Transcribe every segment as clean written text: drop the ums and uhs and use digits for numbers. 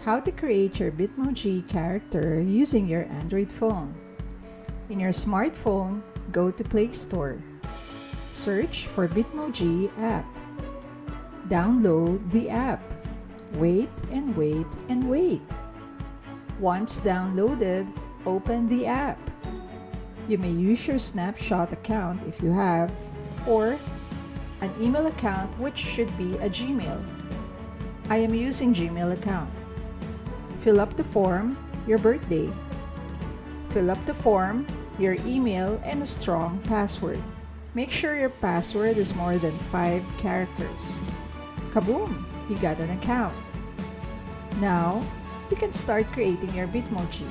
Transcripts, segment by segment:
How to create your Bitmoji character using your Android phone. In your smartphone, go to Play Store. Search for Bitmoji App. Download the app. Wait and wait and wait. Once downloaded, open the app. You may use your Snapshot account if you have, or an email account, which should be a Gmail. I am using Gmail account. Fill up the form, your birthday. Fill up the form, your email, and a strong password. Make sure your password is more than 5 characters. Kaboom! You got an account. Now, you can start creating your Bitmoji.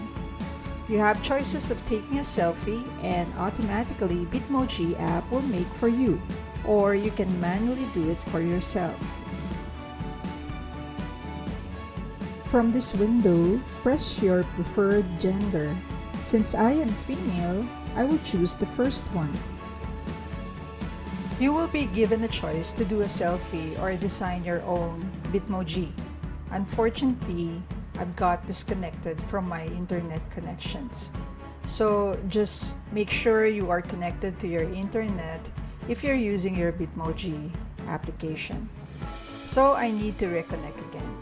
You have choices of taking a selfie, and automatically Bitmoji app will make for you, or you can manually do it for yourself. From this window, press your preferred gender. Since I am female, I will choose the first one. You will be given a choice to do a selfie or design your own Bitmoji. Unfortunately, I've got disconnected from my internet connections. So just make sure you are connected to your internet if you're using your Bitmoji application. So I need to reconnect again.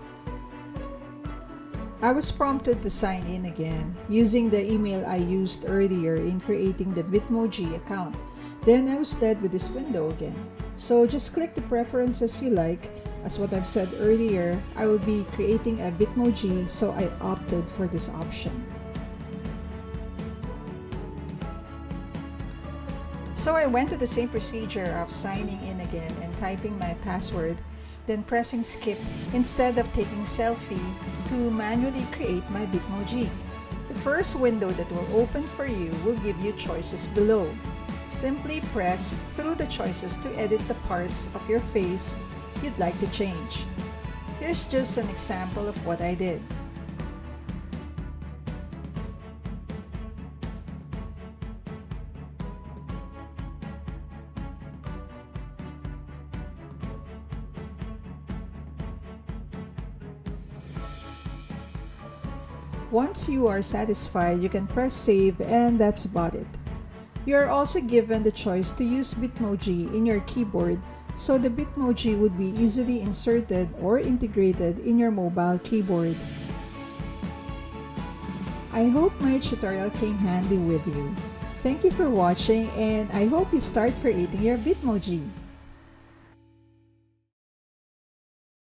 I was prompted to sign in again using the email I used earlier in creating the Bitmoji account. Then I was led with this window again. So just click the preferences you like. As what I've said earlier, I will be creating a Bitmoji, so I opted for this option. So I went to the same procedure of signing in again and typing my password, then pressing skip instead of taking selfie to manually create my Bitmoji. The first window that will open for you will give you choices below. Simply press through the choices to edit the parts of your face you'd like to change. Here's just an example of what I did. Once you are satisfied, you can press save, and that's about it. You are also given the choice to use Bitmoji in your keyboard, so the Bitmoji would be easily inserted or integrated in your mobile keyboard. I hope my tutorial came handy with you. Thank you for watching, and I hope you start creating your Bitmoji.